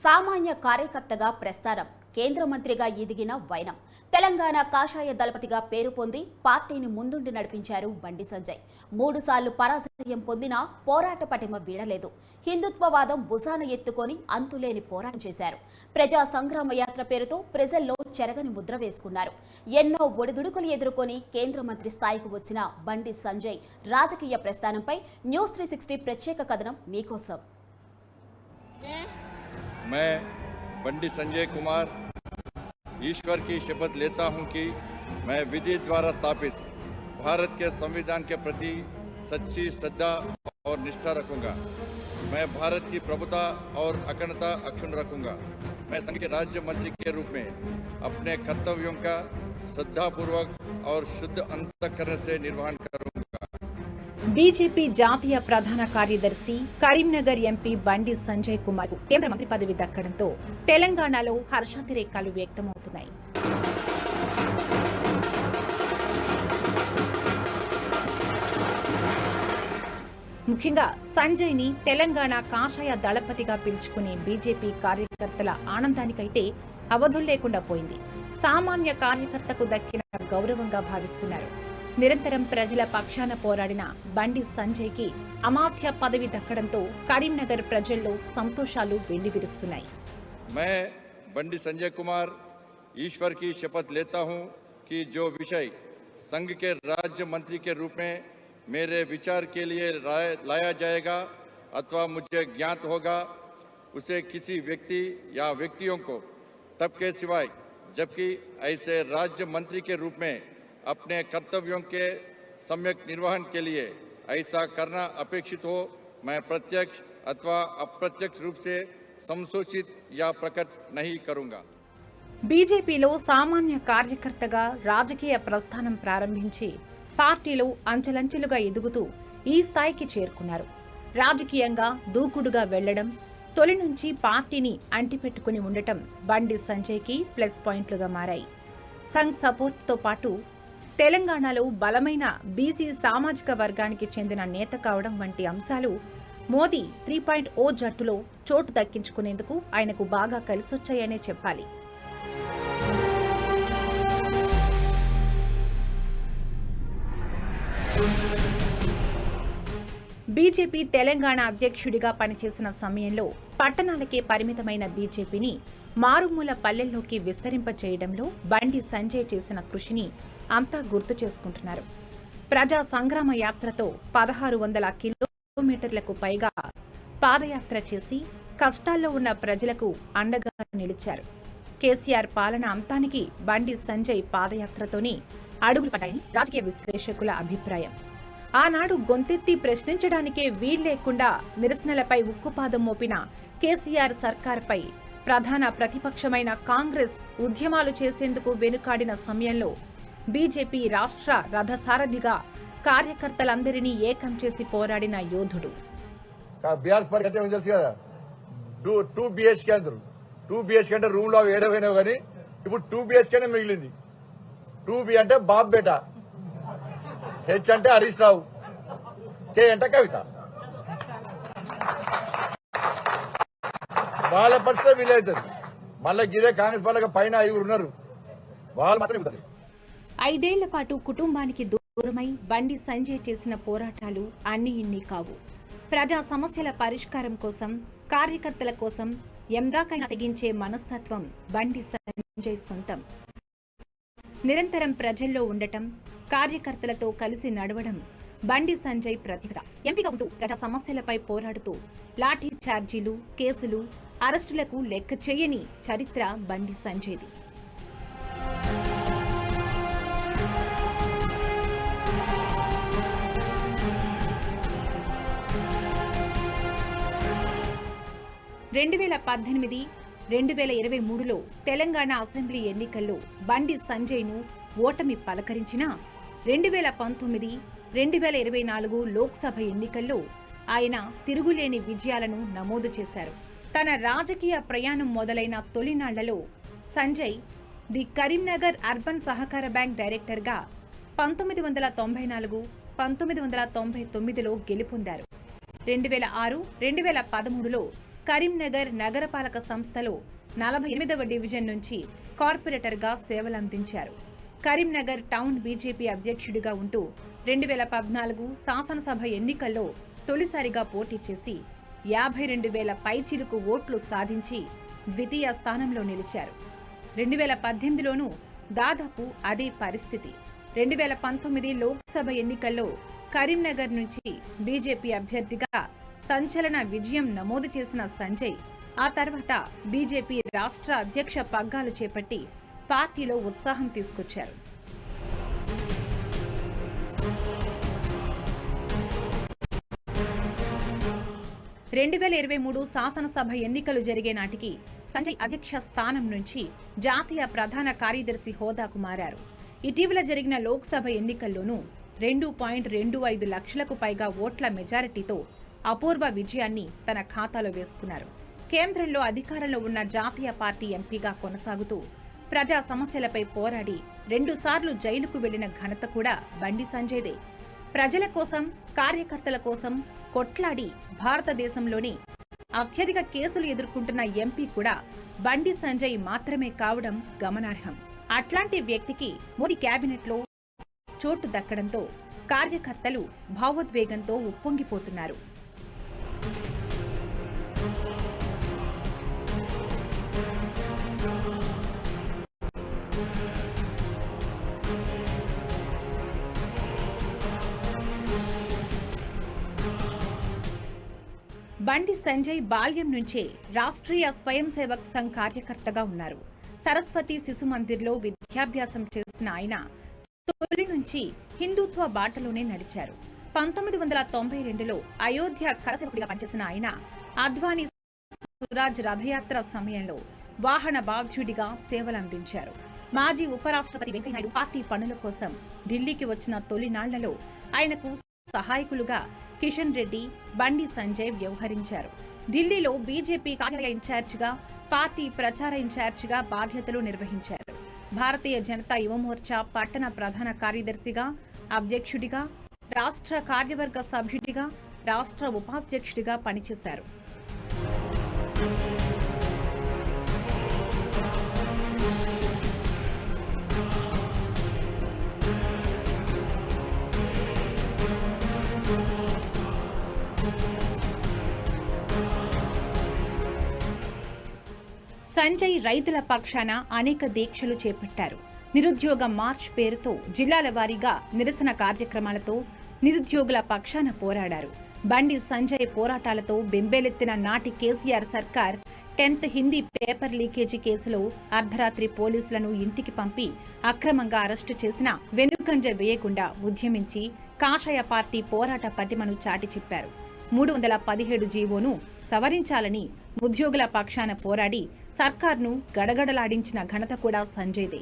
సామాన్య కార్యకర్తగా ప్రస్థానం, కేంద్ర మంత్రిగా ఎదిగిన వైనం, తెలంగాణ కాషాయ దళపతిగా పేరు పొంది పార్టీని ముందుండి నడిపించారు బండి సంజయ్. 3 సార్లు పరాజయం పొందినా పోరాట పటిమ వీడలేదు. హిందుత్వవాదం భుజాన ఎత్తుకొని అంతులేని పోరాటం చేశారు. ప్రజా సంగ్రామ యాత్ర పేరుతో ప్రజల్లో చెరగని ముద్ర వేసుకున్నారు. ఎన్నో ఒడిదుడుకులు ఎదుర్కొని కేంద్ర మంత్రి స్థాయికి వచ్చిన బండి సంజయ్ రాజకీయ ప్రస్థానంపై న్యూస్ 360 ప్రత్యేక కథనం మీకోసం. मैं बंडी संजय कुमार ईश्वर की शपथ लेता हूं कि मैं विधि द्वारा स्थापित भारत के संविधान के प्रति सच्ची श्रद्धा और निष्ठा रखूंगा। मैं भारत की प्रभुता और अखंडता अक्षुण्ण रखूंगा। मैं संघ के राज्य मंत्री के रूप में अपने कर्तव्यों का श्रद्धापूर्वक और शुद्ध अंतःकरण से निर्वहन करूंगा। బీజేపీ జాతీయ ప్రధాన కార్యదర్శి కరీంనగర్ ఎంపీ బండి సంజయ్ కుమార్ కు కేంద్ర మంత్రి పదవి దక్కడంతో తెలంగాణలో హర్షాతిరేకాలు వ్యక్తమవుతున్నాయి. ముఖ్యంగా సంజయ్ ని తెలంగాణ కాషాయ దళపతిగా పిలుచుకునే బీజేపీ కార్యకర్తల ఆనందానికైతే అవధులు లేకుండా పోయింది. సామాన్య కార్యకర్తకు దక్కిన గౌరవంగా భావిస్తున్నారు. నిరంతరం ప్రజల పక్షాన పోరాడిన బండి సంజయ్ కి అమాత్య పదవి దక్కడంతో కరీంనగర్ ప్రజల్లో సంతోషాలు వెల్లివిరుస్తున్నాయి. मैं बंडी संजय कुमार ईश्वर की शपथ लेता हूं कि जो विषय संघ के राज्य मंत्री के रूप में मेरे विचार के लिए लाया जाएगा अथवा मुझे ज्ञात होगा, उसे किसी व्यक्ति या व्यक्तियों को तब के सिवाय जबकि ऐसे राज्य मंत्री के रूप में अपने कर्तव्यों के सम्यक निर्वहन के लिए ऐसा करना अपेक्षित हो, मैं प्रत्यक्ष अथवा अप्रत्यक्ष रूप से संसूचित या प्रकट नहीं करूंगा. బీజేపీలో సామాన్య కార్యకర్తగా రాజకీయ ప్రస్థానం ప్రారంభించి పార్టీలో అంచెలంచెలుగా ఎదుగుతూ ఈ స్థాయికి చేరుకున్నారు. రాజకీయంగా దూకుడుగా వెళ్లడం, తొలి నుంచి పార్టీని అంటిపెట్టుకుని ఉండటం బండి సంజయ్కి ప్లస్ పాయింట్లుగా మారాయి. సంఘ్ సపోర్ట్తో పాటు తెలంగాణలో బలమైన బీసీ సామాజిక వర్గానికి చెందిన నేత కావడం వంటి అంశాలు మోదీ 3.0 జట్టులో చోటు దక్కించుకునేందుకు ఆయనకు బాగా కలిసొచ్చాయనే చెప్పాలి. బీజేపీ తెలంగాణ అధ్యక్షుడిగా పనిచేసిన సమయంలో పట్టణాలకే పరిమితమైన బీజేపీని మారుమూల పల్లెల్లోకి విస్తరింపచేయడంలో బండి సంజయ్ చేసిన కృషిని అంతా గుర్తు చేసుకుంటున్నారు. ప్రజా సంగ్రామ యాత్రతో 1600 కిలోమీటర్లకు పైగా పాదయాత్ర చేసి కష్టాల్లో ఉన్న ప్రజలకు అండగా నిలిచారు. కేసీఆర్ పాలన అంతానికి బండి సంజయ్ పాదయాత్రతోనే అడుగులు పడ్డాయని రాజకీయ విశ్లేషకుల అభిప్రాయం. ఆనాడు గొంతెత్తి ప్రశ్నించడానికే వీల్లేకుండా నిరసనలపై ఉక్కుపాదం మోపిన కేసీఆర్ సర్కార్పై ప్రధాన ప్రతిపక్షమైన కాంగ్రెస్ ఉద్యమాలు చేసేందుకు వెనుకాడిన సమయంలో బీజేపీ రాష్ట్ర రథసారథిగా కార్యకర్తలందరినీ ఏకం చేసి పోరాడిన యోధుడు. టూ బిహెచ్కే అంటే రూమ్ లో ఏడవైనావు కానీ ఇప్పుడు 2 బిహెచ్కేనే మిగిలింది. 2B అంటే బాబ్ బేట, హెచ్ అంటే హరీష్ రావు, కే అంటే కవిత. వాళ్ళ పరిస్థితి వీలవుతుంది. మళ్ళీ గిదే కాంగ్రెస్ వాళ్ళకి పైన 5 ఉన్నారు, వాళ్ళు మాత్రం 5 ఏళ్ల పాటు కుటుంబానికి దూరమై బండి సంజయ్ చేసిన పోరాటాలు అన్ని ఇన్ని కావు. ప్రజా సమస్యల పరిష్కారం కోసం, కార్యకర్తల కోసం ఎందాకైనా తెగించే మనస్తత్వం బండి సంజయ్ సొంతం. నిరంతరం ప్రజల్లో ఉండటం, కార్యకర్తలతో కలిసి నడవడం బండి సంజయ్ ప్రతిభ. ఎంపిక ఉంటూ ప్రజా సమస్యలపై పోరాడుతూ లాఠీ ఛార్జీలు, కేసులు, అరెస్టులకు లెక్క చేయని చరిత్ర బండి సంజయ్ది. రెండు 2018, 2023లో తెలంగాణ అసెంబ్లీ ఎన్నికల్లో బండి సంజయ్ను ఓటమి పలకరించినా 2019, 2024 లోక్సభ ఎన్నికల్లో ఆయన తిరుగులేని విజయాలను నమోదు చేశారు. తన రాజకీయ ప్రయాణం మొదలైన తొలినాళ్లలో సంజయ్ ది కరీంనగర్ అర్బన్ సహకార బ్యాంక్ డైరెక్టర్గా 1994, 1999లో గెలుపొందారు. 2006, 2013లో కరీంనగర్ నగరపాలక సంస్థలో 48వ డివిజన్ నుంచి కార్పొరేటర్గా సేవలందించారు. కరీంనగర్ టౌన్ బీజేపీ అధ్యక్షుడిగా ఉంటూ 2014 శాసనసభ ఎన్నికల్లో తొలిసారిగా పోటీ చేసి 52,000 పైచిలుకు ఓట్లు సాధించి ద్వితీయ స్థానంలో నిలిచారు. 2018లోనూ దాదాపు అదే పరిస్థితి. 2019 లోక్సభ ఎన్నికల్లో కరీంనగర్ నుంచి బీజేపీ అభ్యర్థిగా సంచలన విజయం నమోదు చేసిన సంజయ్ ఆ తర్వాత బీజేపీ రాష్ట్ర అధ్యక్ష పగ్గాలు చేపట్టి పార్టీలో ఉత్సాహం తీసుకొచ్చారు. రెండు 2023 శాసనసభ ఎన్నికలు జరిగే నాటికి సంజయ్ అధ్యక్ష స్థానం నుంచి జాతీయ ప్రధాన కార్యదర్శి హోదాకు మారారు. ఇటీవల జరిగిన లోక్సభ ఎన్నికల్లోనూ 2.25 లక్షలకు పైగా ఓట్ల మెజారిటీతో అపూర్వ విజయాన్ని తన ఖాతాలో వేసుకున్నారు. కేంద్రంలో అధికారంలో ఉన్న జాతీయ పార్టీ ఎంపీగా కొనసాగుతూ ప్రజా సమస్యలపై పోరాడి 2 సార్లు జైలుకు వెళ్లిన ఘనత కూడా బండి సంజయ్దే. ప్రజల కోసం, కార్యకర్తల కోసం కొట్లాడి భారతదేశంలోని అత్యధిక కేసులు ఎదుర్కొంటున్న ఎంపీ కూడా బండి సంజయ్ మాత్రమే కావడం గమనార్హం. అట్లాంటి వ్యక్తికి మోదీ కేబినెట్లో చోటు దక్కడంతో కార్యకర్తలు భావోద్వేగంతో ఉప్పొంగిపోతున్నారు. బండి సంజయ్ బాల్యం నుంచే రాష్ట్రీయ స్వయం సేవక్ సంఘ్ కార్యకర్తగా ఉన్నారు. సరస్వతి శిశు మందిర్లో విద్యాభ్యాసం చేసిన ఆయన తొలి నుంచి హిందుత్వ బాటలోనే నడిచారు. 1992లో అయోధ్య కరసేవకుడిగా పనిచేసిన ఆయన అద్వానీ స్వరాజ్ రథయాత్ర సమయంలో వాహన బాధ్యుడిగా సేవలందించారు. మాజీ ఉపరాష్ట్రపతి వెంకయ్యనాయుడు పార్టీ పనుల కోసం ఢిల్లీకి వచ్చిన తొలినాళ్లలో ఆయనకు సహాయకులుగా కిషన్ రెడ్డి, బండి సంజయ్ వ్యవహరించారు. ఢిల్లీలో బీజేపీ కార్యాలయ ఇన్ఛార్జిగా, పార్టీ ప్రచార ఇన్ఛార్జిగా బాధ్యతలు నిర్వహించారు. భారతీయ జనతా యువమోర్చా పట్టణ ప్రధాన కార్యదర్శిగా, అధ్యక్షుడిగా, రాష్ట్ర కార్యవర్గ సభ్యుడిగా, రాష్ట్ర ఉపాధ్యక్షుడిగా పనిచేశారు. సంజయ్ రైతుల పక్షాన అనేక దీక్షలు చేపట్టారు. నిరుద్యోగ మార్చ్ పేరుతో జిల్లాల వారీగా నిరసన కార్యక్రమాలతో నిరుద్యోగుల పక్షాన పోరాడారు. బండి సంజయ్ పోరాటాలతో బెంబేలెత్తిన నాటి కేసీఆర్ సర్కార్ 10th హిందీ పేపర్ లీకేజీ కేసులో అర్ధరాత్రి పోలీసులను ఇంటికి పంపి అక్రమంగా అరెస్టు చేసిన వెనుకంజ వేయకుండా ఉద్యమించి కాషాయ పార్టీ పోరాట పటిమను చాటి చెప్పారు. 317 జీవోను సవరించాలని ఉద్యోగుల పక్షాన పోరాడి సర్కార్ను గడగడలాడించిన ఘనత కూడా సంజయ్దే.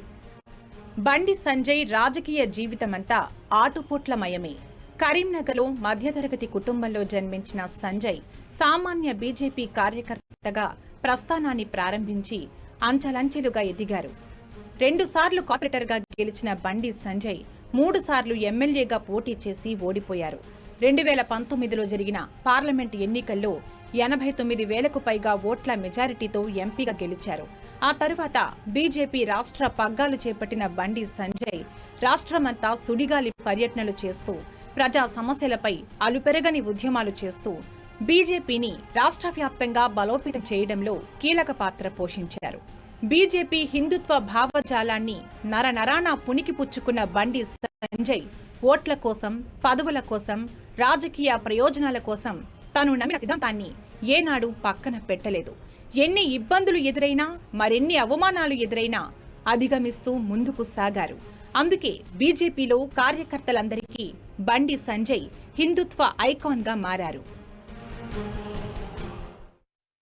బండి సంజయ్ రాజకీయ జీవితమంతా ఆటుపోట్లమయమే. కరీంనగర్లో మధ్యతరగతి కుటుంబంలో జన్మించిన సంజయ్ సామాన్య బీజేపీ కార్యకర్తగా ప్రస్థానాన్ని ప్రారంభించి అంచెలంచెలుగా ఎదిగారు. 2 సార్లు కార్పొరేటర్గా గెలిచిన బండి సంజయ్ 3 సార్లు ఎమ్మెల్యేగా పోటీ చేసి ఓడిపోయారు. 2019లో జరిగిన పార్లమెంటు ఎన్నికల్లో 89,000కు పైగా ఓట్ల మెజారిటీతో ఎంపీగా గెలిచారు. ఆ తరువాత బీజేపీ రాష్ట్ర పగ్గాలు చేపట్టిన బండి సంజయ్ రాష్ట్రమంతా సుడిగాలి పర్యటనలు చేస్తూ ప్రజా సమస్యలపై అలుపెరగని ఉద్యమాలు చేస్తూ బీజేపీని రాష్ట్ర వ్యాప్తంగా బలోపేతం చేయడంలో కీలక పాత్ర పోషించారు. బీజేపీ హిందుత్వ భావజాలాన్ని నరనరాన పుణికిపుచ్చుకున్న బండి సంజయ్ ఓట్ల కోసం, పదవుల కోసం, రాజకీయ ప్రయోజనాల కోసం తాను నమ్మిన సిద్ధాంతాన్ని ఏనాడు పక్కన పెట్టలేదు. ఎన్ని ఇబ్బందులు ఎదురైనా, మరెన్ని అవమానాలు ఎదురైనా అధిగమిస్తూ ముందుకు సాగారు. అందుకే బీజేపీలో కార్యకర్తలందరికీ బండి సంజయ్ హిందుత్వ ఐకాన్గా మారారు.